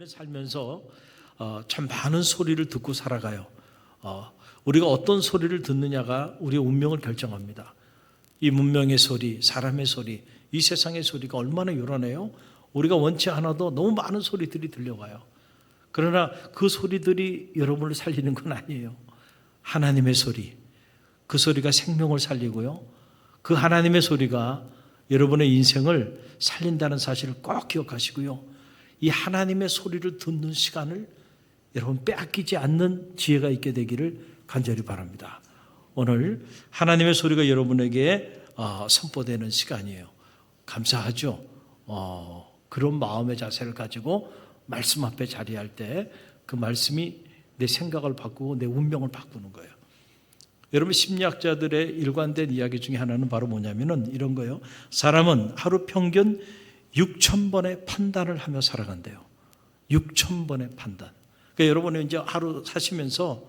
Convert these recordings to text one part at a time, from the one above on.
우리는 살면서 참 많은 소리를 듣고 살아가요. 우리가 어떤 소리를 듣느냐가 우리의 운명을 결정합니다. 이 문명의 소리, 사람의 소리, 이 세상의 소리가 얼마나 요란해요. 우리가 원치 않아도 너무 많은 소리들이 들려와요. 그러나 그 소리들이 여러분을 살리는 건 아니에요. 하나님의 소리, 그 소리가 생명을 살리고요. 그 하나님의 소리가 여러분의 인생을 살린다는 사실을 꼭 기억하시고요. 이 하나님의 소리를 듣는 시간을 여러분 빼앗기지 않는 지혜가 있게 되기를 간절히 바랍니다. 오늘 하나님의 소리가 여러분에게 선포되는 시간이에요. 감사하죠. 그런 마음의 자세를 가지고 말씀 앞에 자리할 때 그 말씀이 내 생각을 바꾸고 내 운명을 바꾸는 거예요. 여러분 심리학자들의 일관된 이야기 중에 하나는 바로 뭐냐면은 이런 거예요. 사람은 하루 평균 6,000번의 판단을 하며 살아간대요. 6,000번의 판단. 그러니까 여러분은 이제 하루 사시면서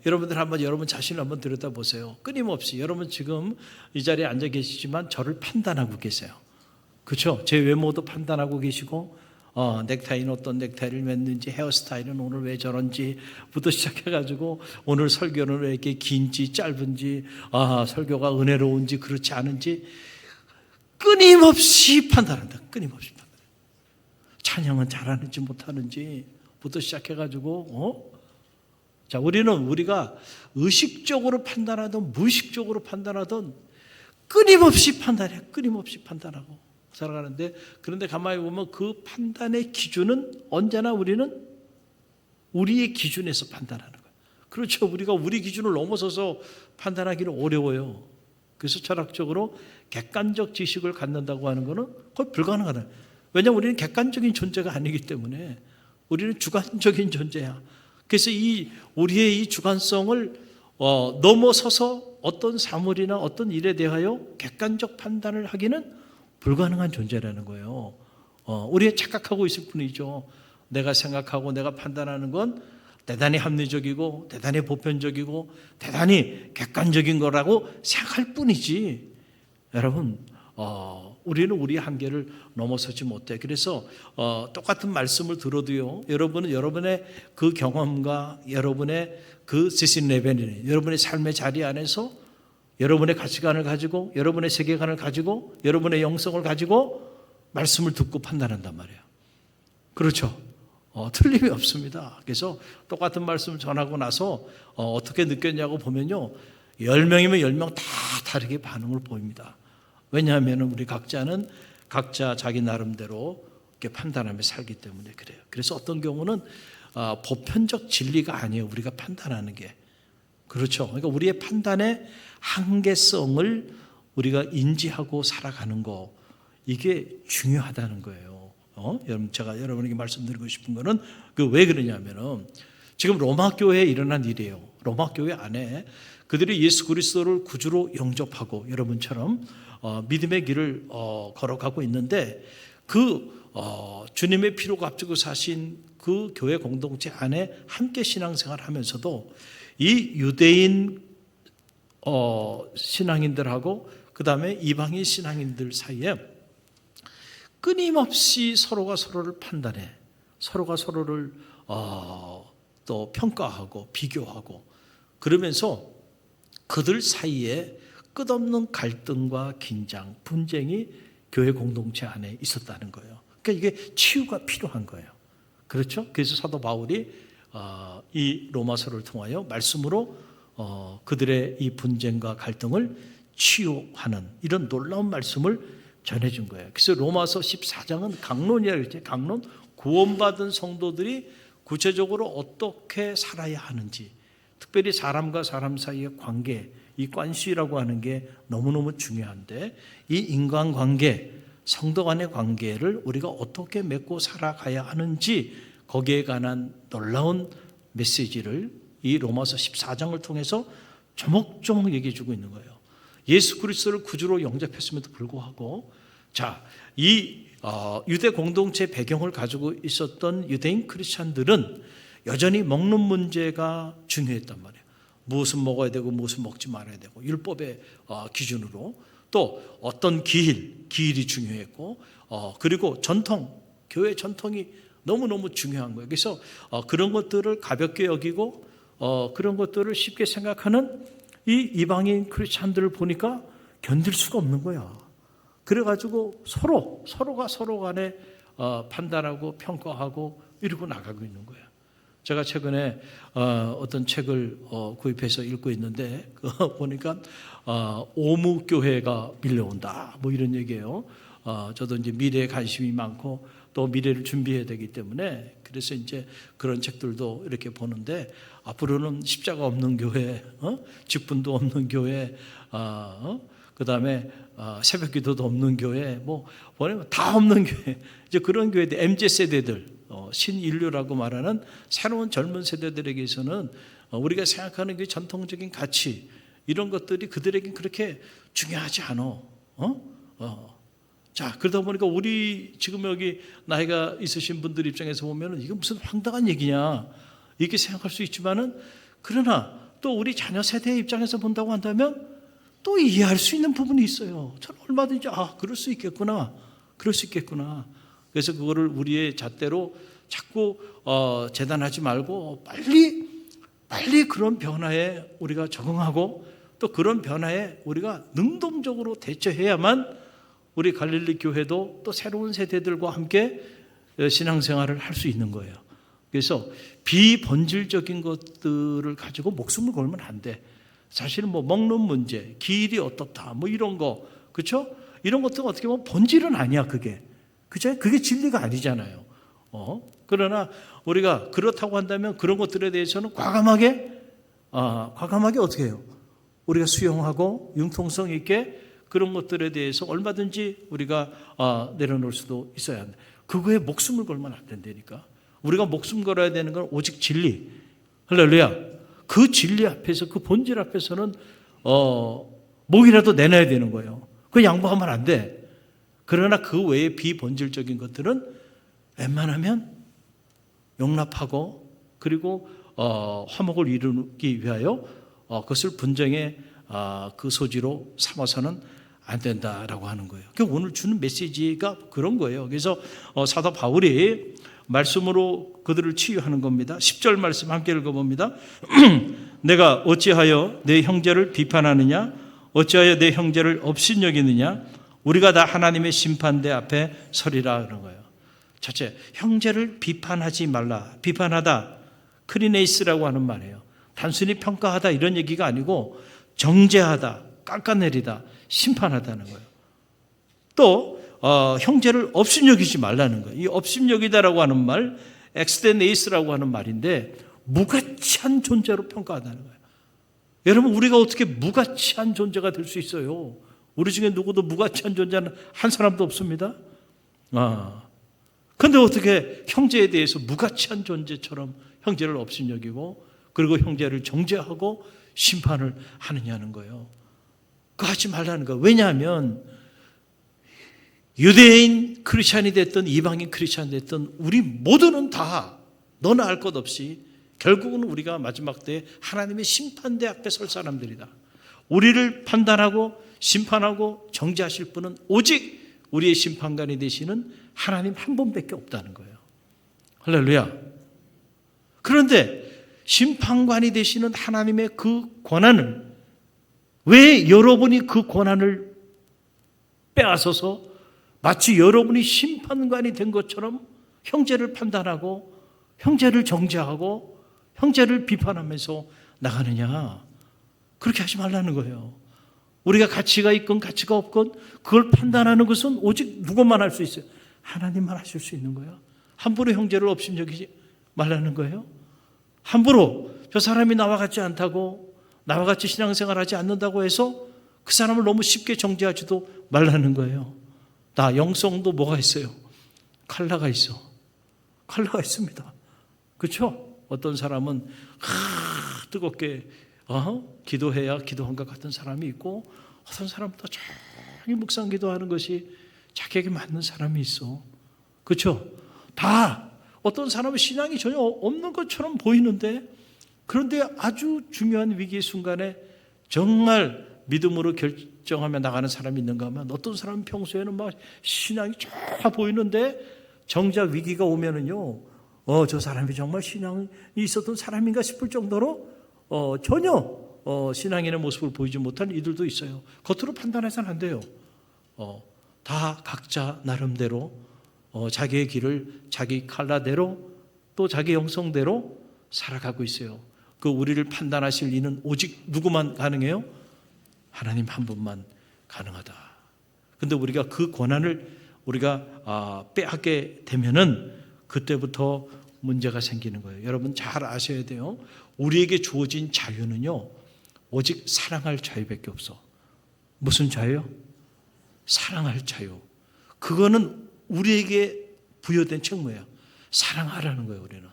여러분들 한번 여러분 자신을 한번 들여다보세요. 끊임없이 여러분 지금 이 자리에 앉아 계시지만 저를 판단하고 계세요. 그렇죠? 제 외모도 판단하고 계시고 넥타이는 어떤 넥타이를 맸는지, 헤어스타일은 오늘 왜 저런지부터 시작해가지고 오늘 설교는 왜 이렇게 긴지 짧은지, 설교가 은혜로운지 그렇지 않은지 끊임없이 판단한다. 끊임없이 판단. 찬양은 잘하는지 못하는지부터 시작해가지고 자, 우리가 의식적으로 판단하든 무의식적으로 판단하든 끊임없이 판단해. 끊임없이 판단하고 살아가는데, 그런데 가만히 보면 그 판단의 기준은 언제나 우리는 우리의 기준에서 판단하는 거예요. 그렇죠. 우리가 우리 기준을 넘어서서 판단하기는 어려워요. 그래서 철학적으로 객관적 지식을 갖는다고 하는 것은 거의 불가능하다. 왜냐하면 우리는 객관적인 존재가 아니기 때문에 우리는 주관적인 존재야. 그래서 우리의 이 주관성을 넘어서서 어떤 사물이나 어떤 일에 대하여 객관적 판단을 하기는 불가능한 존재라는 거예요. 우리가 착각하고 있을 뿐이죠. 내가 생각하고 내가 판단하는 건 대단히 합리적이고 대단히 보편적이고 대단히 객관적인 거라고 생각할 뿐이지. 여러분, 우리는 우리의 한계를 넘어서지 못해. 그래서 똑같은 말씀을 들어도요, 여러분은 여러분의 그 경험과 여러분의 그 지신 레벨이 여러분의 삶의 자리 안에서 여러분의 가치관을 가지고 여러분의 세계관을 가지고 여러분의 영성을 가지고 말씀을 듣고 판단한단 말이에요. 그렇죠? 틀림이 없습니다. 그래서 똑같은 말씀을 전하고 나서 어떻게 느꼈냐고 보면요, 10명이면 10명 다 다르게 반응을 보입니다. 왜냐하면 우리 각자는 각자 자기 나름대로 이렇게 판단하며 살기 때문에 그래요. 그래서 어떤 경우는 보편적 진리가 아니에요. 우리가 판단하는 게. 그렇죠. 그러니까 우리의 판단의 한계성을 우리가 인지하고 살아가는 거, 이게 중요하다는 거예요. 여러분, 제가 여러분에게 말씀드리고 싶은 거는 왜 그러냐면은 지금 로마 교회에 일어난 일이에요. 로마 교회 안에 그들이 예수 그리스도를 구주로 영접하고 여러분처럼 믿음의 길을 걸어가고 있는데, 그 주님의 피로 값주고 사신 그 교회 공동체 안에 함께 신앙생활을 하면서도 이 유대인 신앙인들하고 그 다음에 이방인 신앙인들 사이에 끊임없이 서로가 서로를 판단해, 서로가 서로를 또 평가하고 비교하고 그러면서 그들 사이에 끝없는 갈등과 긴장, 분쟁이 교회 공동체 안에 있었다는 거예요. 그러니까 이게 치유가 필요한 거예요. 그렇죠? 그래서 사도 바울이 이 로마서를 통하여 말씀으로 그들의 이 분쟁과 갈등을 치유하는 이런 놀라운 말씀을 전해준 거예요. 그래서 로마서 14장은 강론이라고 했죠. 강론, 구원받은 성도들이 구체적으로 어떻게 살아야 하는지, 특별히 사람과 사람 사이의 관계, 이 관시라고 하는 게 너무너무 중요한데, 이 인간관계, 성도 간의 관계를 우리가 어떻게 맺고 살아가야 하는지, 거기에 관한 놀라운 메시지를 이 로마서 14장을 통해서 조목조목 얘기해 주고 있는 거예요. 예수 그리스도를 구주로 영접했음에도 불구하고, 자, 이 유대 공동체 배경을 가지고 있었던 유대인 크리스찬들은 여전히 먹는 문제가 중요했단 말이에요. 무엇은 먹어야 되고 무엇은 먹지 말아야 되고, 율법의 기준으로 또 어떤 기일이 중요했고, 그리고 전통, 교회 전통이 너무너무 중요한 거예요. 그래서 그런 것들을 가볍게 여기고 그런 것들을 쉽게 생각하는 이 이방인 크리스찬들을 보니까 견딜 수가 없는 거야. 그래가지고 서로가 서로 간에 판단하고 평가하고 이러고 나가고 있는 거예요. 제가 최근에 어떤 책을 구입해서 읽고 있는데 보니까 오무교회가 밀려온다 뭐 이런 얘기예요. 저도 이제 미래에 관심이 많고 또 미래를 준비해야 되기 때문에 그래서 이제 그런 책들도 이렇게 보는데 앞으로는 십자가 없는 교회, 직분도 없는 교회, 그다음에 새벽기도도 없는 교회, 뭐 보내면 다 없는 교회, 이제 그런 교회들, MZ 세대들, 신인류라고 말하는 새로운 젊은 세대들에게서는 우리가 생각하는 그 전통적인 가치 이런 것들이 그들에겐 그렇게 중요하지 않아. 자, 그러다 보니까 우리 지금 여기 나이가 있으신 분들 입장에서 보면은 이거 무슨 황당한 얘기냐 이렇게 생각할 수 있지만은 그러나 또 우리 자녀 세대의 입장에서 본다고 한다면 또 이해할 수 있는 부분이 있어요. 저는 얼마든지 그럴 수 있겠구나. 그래서 그거를 우리의 잣대로 자꾸 재단하지 말고 빨리 그런 변화에 우리가 적응하고 또 그런 변화에 우리가 능동적으로 대처해야만 우리 갈릴리 교회도 또 새로운 세대들과 함께 신앙생활을 할 수 있는 거예요. 그래서 비본질적인 것들을 가지고 목숨을 걸면 안 돼. 사실은 뭐 먹는 문제, 길이 어떻다, 뭐 이런 거, 그렇죠? 이런 것들은 어떻게 보면 본질은 아니야, 그게. 그죠? 그게 진리가 아니잖아요. 그러나 우리가 그렇다고 한다면 그런 것들에 대해서는 과감하게 어떻게 해요? 우리가 수용하고 융통성 있게 그런 것들에 대해서 얼마든지 우리가 내려놓을 수도 있어야 한다. 그거에 목숨을 걸면 안 된다니까. 우리가 목숨 걸어야 되는 건 오직 진리. 할렐루야. 그 진리 앞에서 그 본질 앞에서는 목이라도 내놔야 되는 거예요. 그 양보하면 안 돼. 그러나 그 외에 비본질적인 것들은 웬만하면 용납하고 그리고 화목을 이루기 위하여 그것을 분쟁의 그 소지로 삼아서는 안 된다라고 하는 거예요. 그러니까 오늘 주는 메시지가 그런 거예요. 그래서 사도 바울이 말씀으로 그들을 치유하는 겁니다. 10절 말씀 함께 읽어봅니다. 내가 어찌하여 내 형제를 비판하느냐? 어찌하여 내 형제를 업신여기느냐? 우리가 다 하나님의 심판대 앞에 서리라 그런 거예요. 첫째, 형제를 비판하지 말라. 비판하다, 크리네이스라고 하는 말이에요. 단순히 평가하다 이런 얘기가 아니고 정죄하다, 깎아내리다, 심판하다는 거예요. 또 형제를 업신여기지 말라는 거예요. 이 업신여기다라고 하는 말, 엑스테네이스라고 하는 말인데 무가치한 존재로 평가하다는 거예요. 여러분, 우리가 어떻게 무가치한 존재가 될 수 있어요? 우리 중에 누구도 무가치한 존재는 한 사람도 없습니다. 그런데 어떻게 형제에 대해서 무가치한 존재처럼 형제를 업신여기고 그리고 형제를 정죄하고 심판을 하느냐는 거예요. 그거 하지 말라는 거예요. 왜냐하면 유대인 크리스찬이 됐든 이방인 크리스찬이 됐든 우리 모두는 다 너나 할 것 없이 결국은 우리가 마지막 때에 하나님의 심판대 앞에 설 사람들이다. 우리를 판단하고 심판하고 정죄하실 분은 오직 우리의 심판관이 되시는 하나님 한 분밖에 없다는 거예요. 할렐루야. 그런데 심판관이 되시는 하나님의 그 권한을 왜 여러분이 그 권한을 빼앗아서 마치 여러분이 심판관이 된 것처럼 형제를 판단하고 형제를 정죄하고 형제를 비판하면서 나가느냐? 그렇게 하지 말라는 거예요. 우리가 가치가 있건 가치가 없건 그걸 판단하는 것은 오직 누구만 할 수 있어요? 하나님만 하실 수 있는 거예요. 함부로 형제를 업신여기지 말라는 거예요. 함부로 저 사람이 나와 같지 않다고 나와 같이 신앙생활하지 않는다고 해서 그 사람을 너무 쉽게 정죄하지도 말라는 거예요. 나 영성도 뭐가 있어요? 칼라가 있어. 칼라가 있습니다. 그렇죠? 어떤 사람은 뜨겁게 기도해야 기도한 것 같은 사람이 있고 어떤 사람은 또 조용히 묵상 기도하는 것이 자기에게 맞는 사람이 있어. 그렇죠? 다 어떤 사람은 신앙이 전혀 없는 것처럼 보이는데 그런데 아주 중요한 위기의 순간에 정말 믿음으로 결정하며 나가는 사람이 있는가 하면 어떤 사람은 평소에는 막 신앙이 쫙 보이는데 정작 위기가 오면은요, 저 사람이 정말 신앙이 있었던 사람인가 싶을 정도로 전혀 신앙인의 모습을 보이지 못한 이들도 있어요. 겉으로 판단해서는 안 돼요. 다 각자 나름대로 자기의 길을 자기 칼라대로 또 자기 영성대로 살아가고 있어요. 그 우리를 판단하실 이는 오직 누구만 가능해요? 하나님 한 분만 가능하다. 근데 우리가 그 권한을 우리가 빼앗게 되면은 그때부터 문제가 생기는 거예요. 여러분 잘 아셔야 돼요. 우리에게 주어진 자유는요, 오직 사랑할 자유밖에 없어. 무슨 자유요? 사랑할 자유. 그거는 우리에게 부여된 책무예요. 사랑하라는 거예요, 우리는.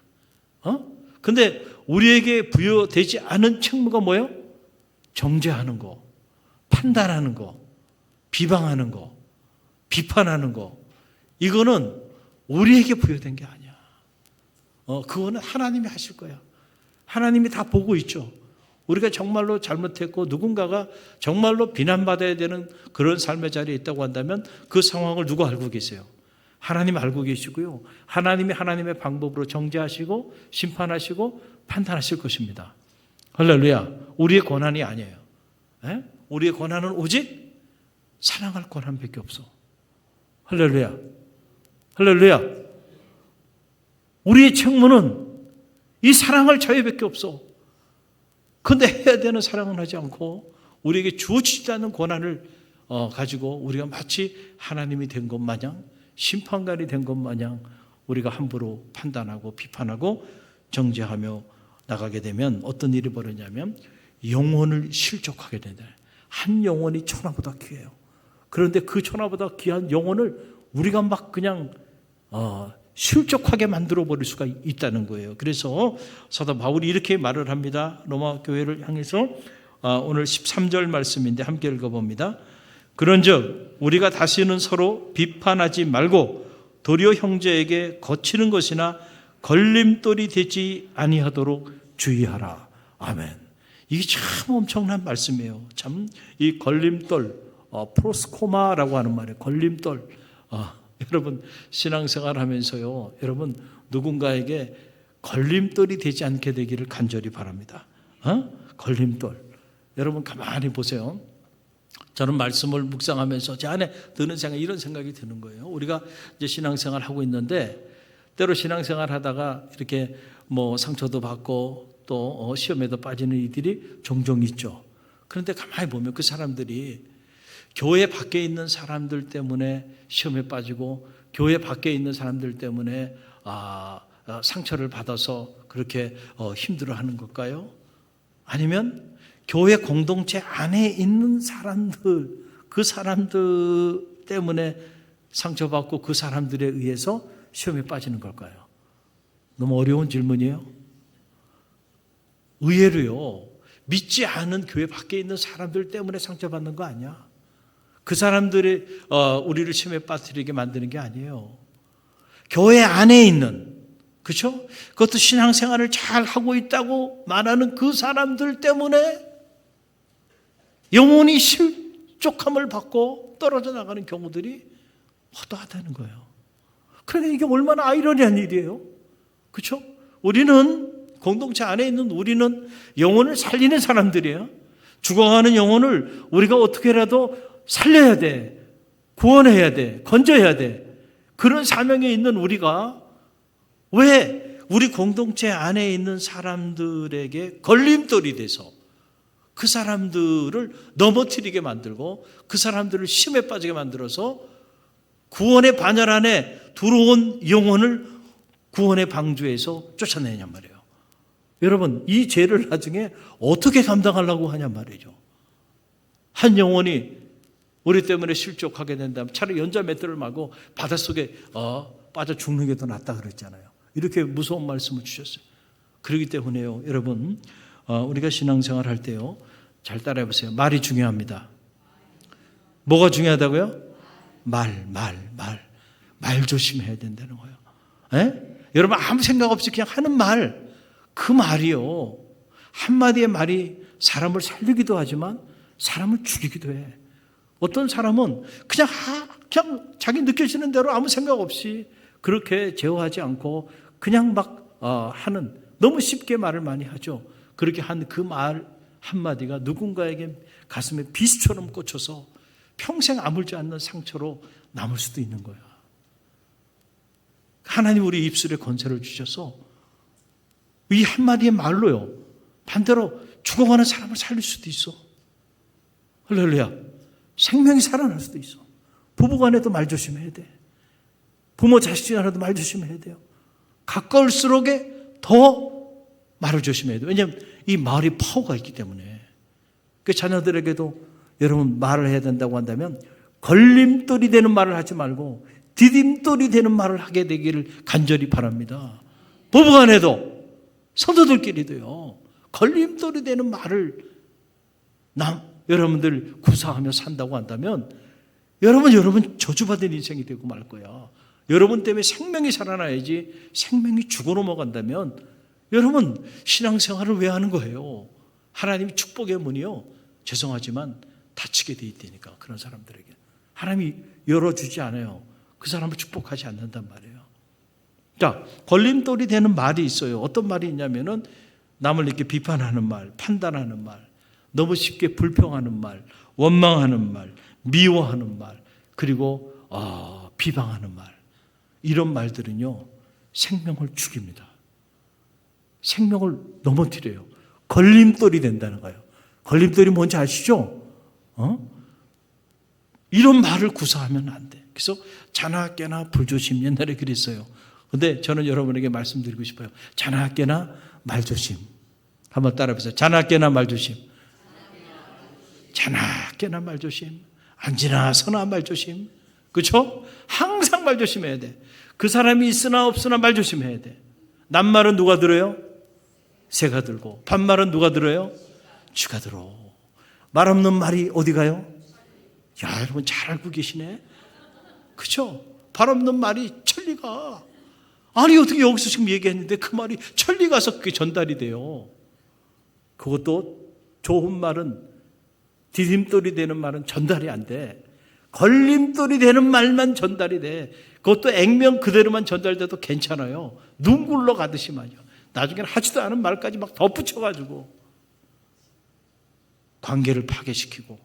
근데 우리에게 부여되지 않은 책무가 뭐예요? 정죄하는 거, 판단하는 거, 비방하는 거, 비판하는 거. 이거는 우리에게 부여된 게 아니야. 그거는 하나님이 하실 거야. 하나님이 다 보고 있죠. 우리가 정말로 잘못했고 누군가가 정말로 비난받아야 되는 그런 삶의 자리에 있다고 한다면 그 상황을 누가 알고 계세요? 하나님 알고 계시고요. 하나님이 하나님의 방법으로 정죄하시고 심판하시고 판단하실 것입니다. 할렐루야. 우리의 권한이 아니에요. 우리의 권한은 오직 사랑할 권한밖에 없어. 할렐루야. 할렐루야. 우리의 책무는 이 사랑할 자유밖에 없어. 근데 해야 되는 사랑은 하지 않고 우리에게 주어지지 않는 권한을 가지고 우리가 마치 하나님이 된 것 마냥, 심판관이 된 것 마냥 우리가 함부로 판단하고 비판하고 정죄하며 나가게 되면 어떤 일이 벌어지냐면 영혼을 실족하게 된다. 한 영혼이 천하보다 귀해요. 그런데 그 천하보다 귀한 영혼을 우리가 막 그냥 실족하게 만들어 버릴 수가 있다는 거예요. 그래서 사도 바울이 이렇게 말을 합니다. 로마 교회를 향해서 오늘 13절 말씀인데 함께 읽어봅니다. 그런즉 우리가 다시는 서로 비판하지 말고 도리어 형제에게 거치는 것이나 걸림돌이 되지 아니하도록 주의하라. 아멘. 이게 참 엄청난 말씀이에요. 참 이 걸림돌, 프로스코마라고 하는 말이에요. 걸림돌. 여러분 신앙생활 하면서요, 여러분 누군가에게 걸림돌이 되지 않게 되기를 간절히 바랍니다. 걸림돌. 여러분 가만히 보세요. 저는 말씀을 묵상하면서 제 안에 드는 생각, 이런 생각이 드는 거예요. 우리가 이제 신앙생활 하고 있는데 때로 신앙생활 하다가 이렇게 뭐 상처도 받고 또 시험에도 빠지는 이들이 종종 있죠. 그런데 가만히 보면 그 사람들이 교회 밖에 있는 사람들 때문에 시험에 빠지고 교회 밖에 있는 사람들 때문에 상처를 받아서 그렇게 힘들어하는 걸까요? 아니면 교회 공동체 안에 있는 사람들, 그 사람들 때문에 상처받고 그 사람들에 의해서 시험에 빠지는 걸까요? 너무 어려운 질문이에요. 의외로요, 믿지 않은 교회 밖에 있는 사람들 때문에 상처받는 거 아니야. 그 사람들이 우리를 시험에 빠뜨리게 만드는 게 아니에요. 교회 안에 있는, 그렇죠? 그것도 신앙생활을 잘 하고 있다고 말하는 그 사람들 때문에 영혼이 실족함을 받고 떨어져 나가는 경우들이 허다하다는 거예요. 그러니까 이게 얼마나 아이러니한 일이에요. 그렇죠? 우리는 공동체 안에 있는 우리는 영혼을 살리는 사람들이에요. 죽어가는 영혼을 우리가 어떻게라도 살려야 돼. 구원해야 돼. 건져야 돼. 그런 사명에 있는 우리가 왜 우리 공동체 안에 있는 사람들에게 걸림돌이 돼서 그 사람들을 넘어뜨리게 만들고 그 사람들을 심에 빠지게 만들어서 구원의 반열 안에 들어온 영혼을 구원의 방주에서 쫓아내냔 말이에요. 여러분, 이 죄를 나중에 어떻게 감당하려고 하냐 말이죠. 한 영혼이 우리 때문에 실족하게 된다면 차라리 연자맷돌을 마고 바닷속에 빠져 죽는 게 더 낫다 그랬잖아요. 이렇게 무서운 말씀을 주셨어요. 그렇기 때문에요, 여러분, 우리가 신앙생활 할 때요, 잘 따라해 보세요. 말이 중요합니다. 뭐가 중요하다고요? 말 조심해야 된다는 거예요. 여러분 아무 생각 없이 그냥 하는 말, 그 말이요, 한마디의 말이 사람을 살리기도 하지만 사람을 죽이기도 해. 어떤 사람은 그냥 자기 느껴지는 대로 아무 생각 없이 그렇게 제어하지 않고 그냥 막 하는, 너무 쉽게 말을 많이 하죠. 그렇게 한 그 말 한마디가 누군가에게 가슴에 비수처럼 꽂혀서 평생 아물지 않는 상처로 남을 수도 있는 거야. 하나님 우리 입술에 권세를 주셔서 이 한마디의 말로요, 반대로 죽어가는 사람을 살릴 수도 있어. 할렐루야. 생명이 살아날 수도 있어. 부부간에도 말 조심해야 돼. 부모 자식 간에도 말 조심해야 돼요. 가까울수록 더 말을 조심해야 돼요. 왜냐하면 이 말이 파워가 있기 때문에. 그 자녀들에게도 여러분 말을 해야 된다고 한다면 걸림돌이 되는 말을 하지 말고 디딤돌이 되는 말을 하게 되기를 간절히 바랍니다. 부부간에도 성도들끼리도요, 걸림돌이 되는 말을 여러분들 구사하며 산다고 한다면 여러분 저주받은 인생이 되고 말 거야. 여러분 때문에 생명이 살아나야지 생명이 죽어 넘어간다면 여러분 신앙생활을 왜 하는 거예요? 하나님이 축복의 문이요, 죄송하지만 닫히게 돼 있다니까. 그런 사람들에게 하나님이 열어주지 않아요. 그 사람을 축복하지 않는단 말이에요. 자, 걸림돌이 되는 말이 있어요. 어떤 말이 있냐면은 남을 이렇게 비판하는 말, 판단하는 말, 너무 쉽게 불평하는 말, 원망하는 말, 미워하는 말, 그리고 비방하는 말. 이런 말들은요, 생명을 죽입니다. 생명을 넘어뜨려요. 걸림돌이 된다는 거예요. 걸림돌이 뭔지 아시죠? 이런 말을 구사하면 안 돼. 그래서 자나 깨나 불조심, 옛날에 그랬어요. 근데 저는 여러분에게 말씀드리고 싶어요. 자나 깨나 말조심. 한번 따라해보세요. 자나 깨나 말조심. 자나 깨나 말조심. 앉으나 서나 말조심. 그렇죠? 항상 말조심해야 돼. 그 사람이 있으나 없으나 말조심해야 돼. 낱말은 누가 들어요? 새가 들고. 반말은 누가 들어요? 쥐가 들어. 말 없는 말이 어디 가요? 야, 여러분 잘 알고 계시네. 그렇죠? 발 없는 말이 천리가. 아니 어떻게 여기서 지금 얘기했는데 그 말이 천리 가서 그게 전달이 돼요. 그것도 좋은 말은, 디딤돌이 되는 말은 전달이 안 돼. 걸림돌이 되는 말만 전달이 돼. 그것도 액면 그대로만 전달돼도 괜찮아요. 눈 굴러가듯이 말이야. 나중에는 하지도 않은 말까지 막 덧붙여가지고 관계를 파괴시키고,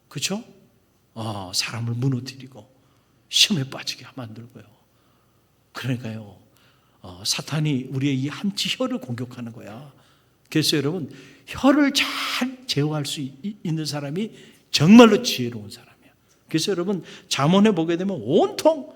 그렇죠? 사람을 무너뜨리고 시험에 빠지게 만들고요. 그러니까요, 사탄이 우리의 이 한치 혀를 공격하는 거야. 그래서 여러분, 혀를 잘 제어할 수 있는 사람이 정말로 지혜로운 사람이야. 그래서 여러분, 잠언에 보게 되면 온통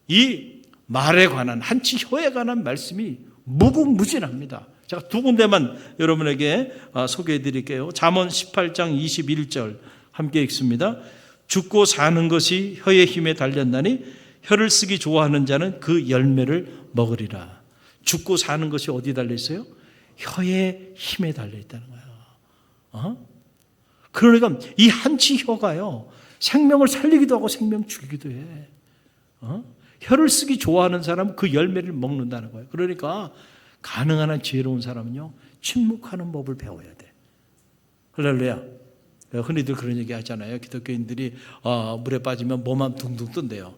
이 말에 관한, 한치 혀에 관한 말씀이 무궁무진합니다. 제가 두 군데만 여러분에게 소개해 드릴게요. 잠언 18장 21절 함께 읽습니다. 죽고 사는 것이 혀의 힘에 달렸나니 혀를 쓰기 좋아하는 자는 그 열매를 먹으리라. 죽고 사는 것이 어디 달려 있어요? 혀의 힘에 달려 있다는 거예요. 그러니까 이 한치 혀가요, 생명을 살리기도 하고 생명 죽이기도 해. 혀를 쓰기 좋아하는 사람은 그 열매를 먹는다는 거예요. 그러니까 가능한 한 지혜로운 사람은요, 침묵하는 법을 배워야 돼. 할렐루야. 흔히들 그런 얘기 하잖아요. 기독교인들이 물에 빠지면 몸만 둥둥 뜬대요.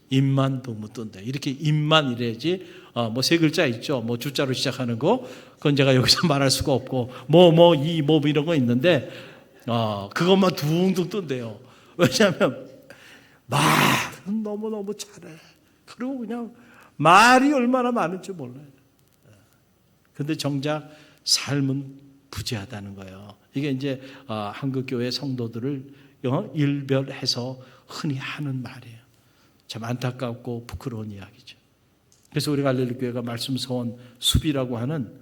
입만 둥둥 뜬대. 이렇게 입만 이래야지. 뭐 세 글자 있죠. 뭐 주자로 시작하는 거. 그건 제가 여기서 말할 수가 없고, 뭐 이런 거 있는데, 그것만 둥둥 뜬대요. 왜냐하면 말은 너무너무 잘해. 그리고 그냥 말이 얼마나 많은지 몰라요. 근데 정작 삶은 부재하다는 거예요. 이게 이제 한국교회 성도들을 일별해서 흔히 하는 말이에요. 참 안타깝고 부끄러운 이야기죠. 그래서 우리 갈릴리교회가 말씀서원 숲이라고 하는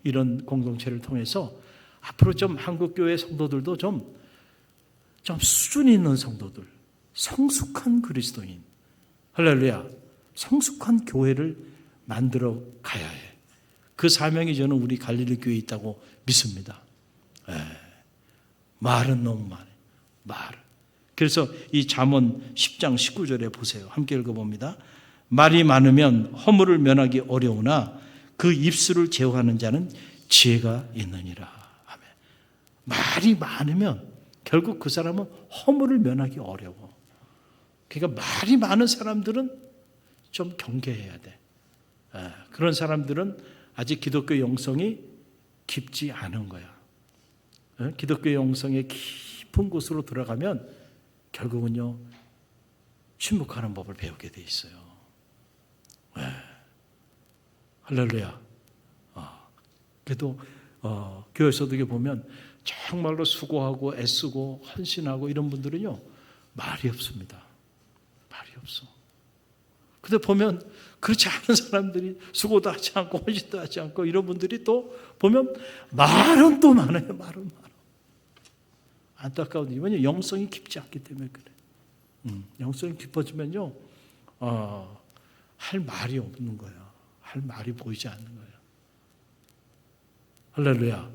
이런 공동체를 통해서 앞으로 좀 한국교회 성도들도 좀 수준 있는 성도들, 성숙한 그리스도인, 할렐루야, 성숙한 교회를 만들어 가야 해. 그 사명이 저는 우리 갈릴리교회에 있다고 믿습니다. 말은 너무 많아요. 말. 그래서 이 잠언 10장 19절에 보세요. 함께 읽어봅니다. 말이 많으면 허물을 면하기 어려우나 그 입술을 제어하는 자는 지혜가 있느니라. 아멘. 말이 많으면 결국 그 사람은 허물을 면하기 어려워. 그러니까 말이 많은 사람들은 좀 경계해야 돼. 그런 사람들은 아직 기독교 영성이 깊지 않은 거야. 기독교 영성의 깊은 곳으로 들어가면 결국은요, 침묵하는 법을 배우게 돼 있어요. 할렐루야. 그래도 교회에서도 이게 보면 정말로 수고하고 애쓰고 헌신하고 이런 분들은요, 말이 없습니다. 말이 없어. 근데 보면 그렇지 않은 사람들이 수고도 하지 않고 헌신도 하지 않고 이런 분들이 또 보면 말은 또 많아요. 말은 많아. 안타까운 이유는 영성이 깊지 않기 때문에 그래. 영성이 깊어지면요, 할 말이 없는 거야. 할 말이 보이지 않는 거야. 할렐루야.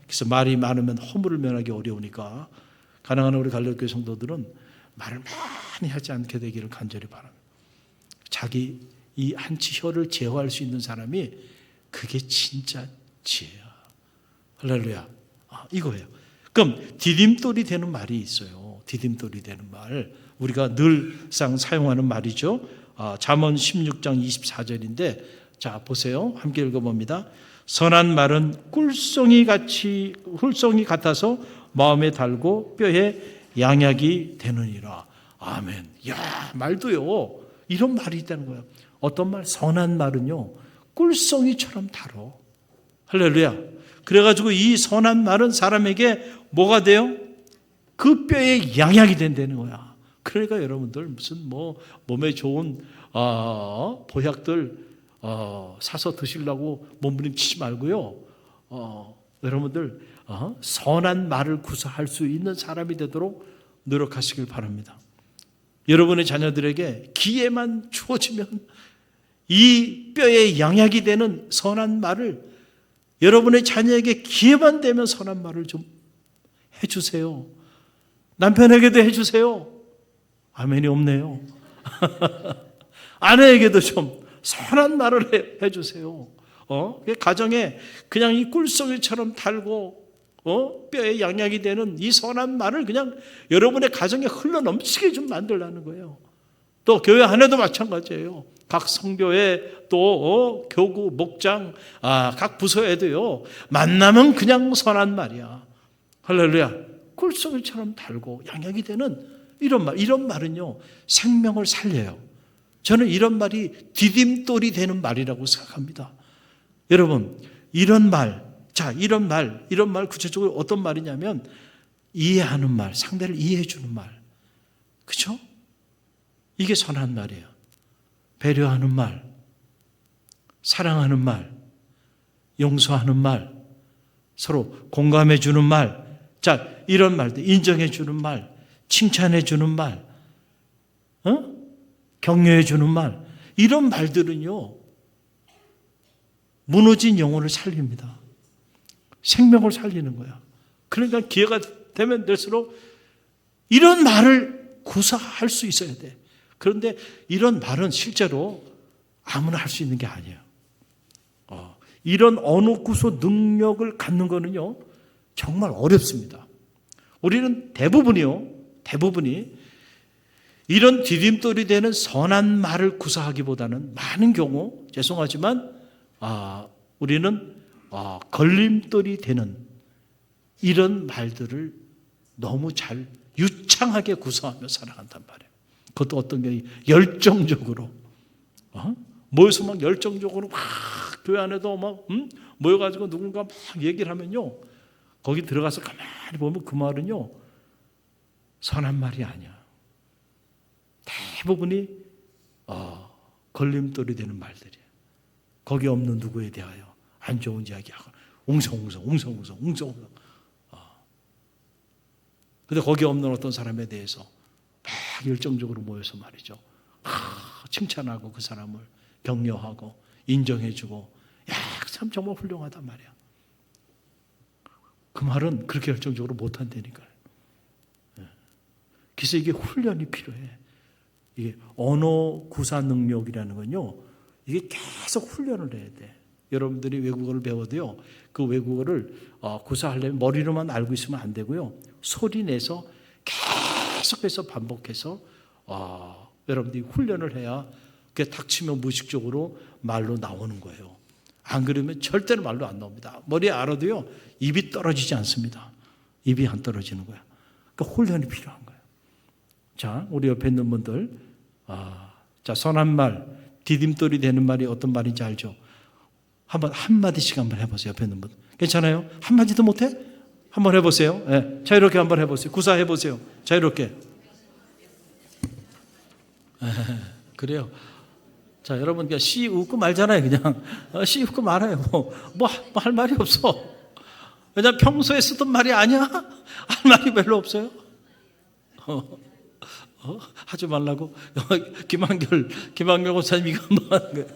그래서 말이 많으면 허물을 면하기 어려우니까 가능한 우리 갈려교회 성도들은 말을 많이 하지 않게 되기를 간절히 바랍니다. 자기 이 한치 혀를 제어할 수 있는 사람이 그게 진짜 지혜야. 할렐루야. 이거예요. 그럼 디딤돌이 되는 말이 있어요. 디딤돌이 되는 말. 우리가 늘상 사용하는 말이죠. 잠언 16장 24절인데 자 보세요. 함께 읽어봅니다. 선한 말은 꿀송이 같아서 마음에 달고 뼈에 양약이 되느니라. 아멘. 야, 말도요. 이런 말이 있다는 거예요. 어떤 말? 선한 말은요, 꿀송이처럼 달어. 할렐루야. 그래가지고 이 선한 말은 사람에게 뭐가 돼요? 그 뼈에 양약이 된다는 거야. 그러니까 여러분들 무슨 몸에 좋은 보약들 사서 드시려고 몸부림치지 말고요. 여러분들 선한 말을 구사할 수 있는 사람이 되도록 노력하시길 바랍니다. 여러분의 자녀들에게 기회만 주어지면 이 뼈에 양약이 되는 선한 말을 여러분의 자녀에게 기회만 되면 선한 말을 좀 해주세요. 남편에게도 해주세요. 아멘이 없네요. 아내에게도 좀 선한 말을 해주세요. 가정에 그냥 이 꿀송이처럼 달고 뼈에 양약이 되는 이 선한 말을 그냥 여러분의 가정에 흘러넘치게 좀 만들라는 거예요. 또 교회 안에도 마찬가지예요. 각 성교회 또 교구, 목장, 각 부서에도요. 만나면 그냥 선한 말이야. 할렐루야. 꿀송이처럼 달고 양약이 되는 이런 말. 이런 말은요. 생명을 살려요. 저는 이런 말이 디딤돌이 되는 말이라고 생각합니다. 여러분, 이런 말, 이런 말 구체적으로 어떤 말이냐면 이해하는 말, 상대를 이해해 주는 말. 그렇죠? 이게 선한 말이에요. 배려하는 말, 사랑하는 말, 용서하는 말, 서로 공감해 주는 말. 이런 말들, 인정해 주는 말, 칭찬해 주는 말, 격려해 주는 말. 이런 말들은요. 무너진 영혼을 살립니다. 생명을 살리는 거야. 그러니까 기회가 되면 될수록 이런 말을 구사할 수 있어야 돼. 그런데 이런 말은 실제로 아무나 할 수 있는 게 아니에요. 이런 언어 구사 능력을 갖는 거는요, 정말 어렵습니다. 우리는 대부분이 이런 디딤돌이 되는 선한 말을 구사하기보다는 많은 경우, 죄송하지만, 우리는 걸림돌이 되는 이런 말들을 너무 잘 유창하게 구사하며 살아간단 말이에요. 그것도 어떤 게 열정적으로 모여서 막 열정적으로 막 교회 안에도 막 모여가지고 누군가 막 얘기를 하면요, 거기 들어가서 가만히 보면 그 말은요 선한 말이 아니야. 대부분이 걸림돌이 되는 말들이에요. 거기 없는 누구에 대하여 안 좋은 이야기하고 웅성웅성. 근데 거기 없는 어떤 사람에 대해서 막 열정적으로 모여서 말이죠. 칭찬하고 그 사람을 격려하고 인정해주고, 야, 그 사람 정말 훌륭하단 말이야. 그 말은 그렇게 열정적으로 못한다니까요. 그래서 이게 훈련이 필요해. 이게 언어 구사 능력이라는 건요, 이게 계속 훈련을 해야 돼. 여러분들이 외국어를 배워도요, 그 외국어를 구사하려면 머리로만 알고 있으면 안 되고요, 소리 내서 계속해서 반복해서 여러분들이 훈련을 해야 그게 닥치면 무의식적으로 말로 나오는 거예요. 안 그러면 절대로 말로 안 나옵니다. 머리에 알아도요, 입이 떨어지지 않습니다. 입이 안 떨어지는 거야. 그러니까 훈련이 필요한 거예요. 자, 우리 옆에 있는 분들, 자, 선한 말, 디딤돌이 되는 말이 어떤 말인지 알죠? 한번 한마디씩 한번 해보세요. 옆에 있는 분. 괜찮아요? 한마디도 못해? 한번 해보세요. 네. 자, 이렇게 한번 해보세요. 구사해보세요. 자, 이렇게. 그래요. 자, 여러분, 그냥 씨 웃고 말잖아요. 그냥. 씨 웃고 말아요. 뭐 할 말이 없어. 왜냐면 평소에 쓰던 말이 아니야? 할 말이 별로 없어요. 하지 말라고. 김한결 권사님 이거 뭐 하는 거예요?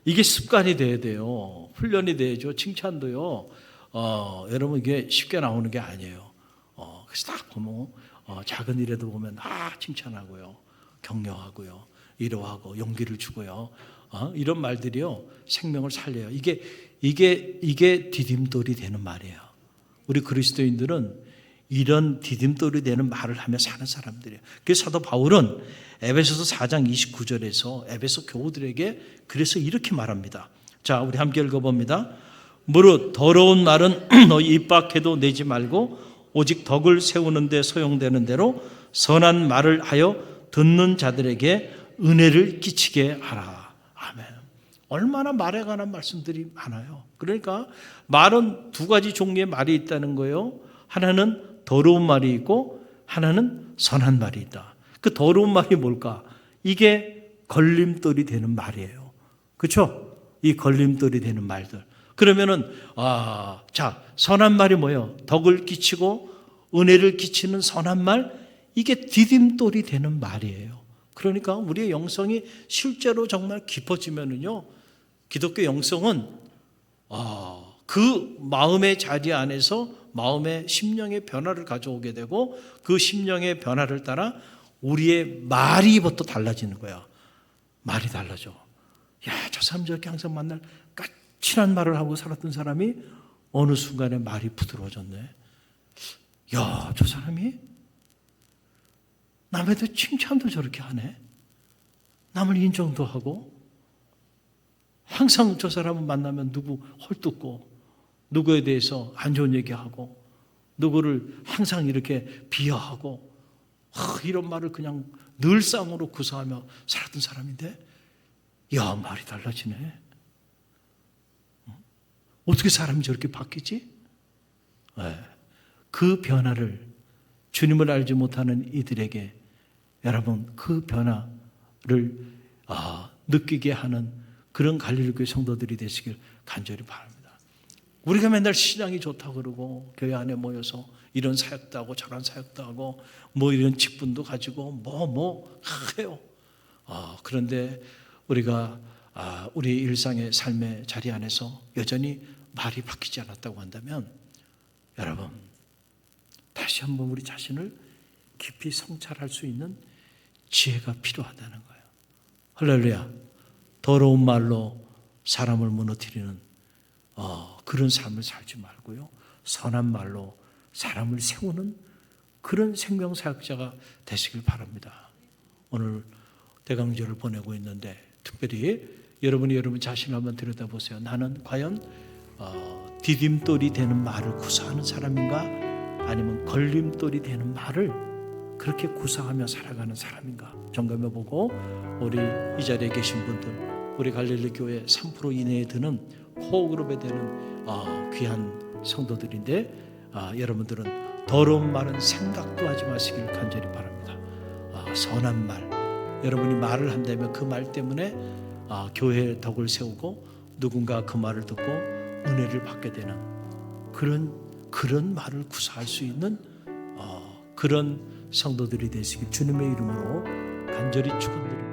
이게 습관이 돼야 돼요. 훈련이 돼야죠. 칭찬도요. 여러분 이게 쉽게 나오는 게 아니에요. 그래서 딱 보면 작은 일에도 보면 칭찬하고요, 격려하고요, 위로하고 용기를 주고요. 이런 말들이요 생명을 살려요. 이게 디딤돌이 되는 말이에요. 우리 그리스도인들은 이런 디딤돌이 되는 말을 하며 사는 사람들이에요. 그래서 사도 바울은 에베소서 4장 29절에서 에베소 교우들에게 그래서 이렇게 말합니다. 자, 우리 함께 읽어봅니다. 무릇 더러운 말은 너희 입 밖에도 내지 말고 오직 덕을 세우는 데 소용되는 대로 선한 말을 하여 듣는 자들에게 은혜를 끼치게 하라. 아멘. 얼마나 말에 관한 말씀들이 많아요. 그러니까 말은 두 가지 종류의 말이 있다는 거예요. 하나는 더러운 말이 있고 하나는 선한 말이 있다. 그 더러운 말이 뭘까? 이게 걸림돌이 되는 말이에요. 그렇죠? 이 걸림돌이 되는 말들. 그러면은 자, 선한 말이 뭐예요? 덕을 끼치고 은혜를 끼치는 선한 말, 이게 디딤돌이 되는 말이에요. 그러니까 우리의 영성이 실제로 정말 깊어지면은요, 기독교 영성은 그 마음의 자리 안에서 마음의 심령의 변화를 가져오게 되고 그 심령의 변화를 따라 우리의 말이부터 달라지는 거야. 말이 달라져. 야, 저 사람 저렇게 항상 만날 까칠한 말을 하고 살았던 사람이 어느 순간에 말이 부드러워졌네. 야, 저 사람이 남에 대해 칭찬도 저렇게 하네. 남을 인정도 하고 항상 저 사람을 만나면 누구 헐뜯고 누구에 대해서 안 좋은 얘기하고 누구를 항상 이렇게 비하하고 이런 말을 그냥 늘상으로 구사하며 살았던 사람인데 야, 말이 달라지네. 어떻게 사람이 저렇게 바뀌지? 네. 그 변화를 주님을 알지 못하는 이들에게 여러분 그 변화를 느끼게 하는 그런 갈릴리교회 성도들이 되시길 간절히 바랍니다. 우리가 맨날 신앙이 좋다고 그러고 교회 안에 모여서 이런 사역도 하고 저런 사역도 하고 뭐 이런 직분도 가지고 뭐 해요. 그런데 우리가 우리 일상의 삶의 자리 안에서 여전히 말이 바뀌지 않았다고 한다면 여러분 다시 한번 우리 자신을 깊이 성찰할 수 있는 지혜가 필요하다는 거예요. 할렐루야. 더러운 말로 사람을 무너뜨리는 그런 삶을 살지 말고요. 선한 말로 사람을 세우는 그런 생명사역자가 되시길 바랍니다. 오늘 대강절을 보내고 있는데 특별히 여러분이 여러분 자신을 한번 들여다보세요. 나는 과연 디딤돌이 되는 말을 구사하는 사람인가? 아니면 걸림돌이 되는 말을 그렇게 구사하며 살아가는 사람인가? 점검해보고 우리 이 자리에 계신 분들 우리 갈릴리 교회 3% 이내에 드는 코어그룹에 되는 귀한 성도들인데 여러분들은 더러운 말은 생각도 하지 마시길 간절히 바랍니다. 선한 말 여러분이 말을 한다면 그 말 때문에 교회의 덕을 세우고 누군가 그 말을 듣고 은혜를 받게 되는 그런 말을 구사할 수 있는 그런 성도들이 되시길 주님의 이름으로 간절히 축원드립니다.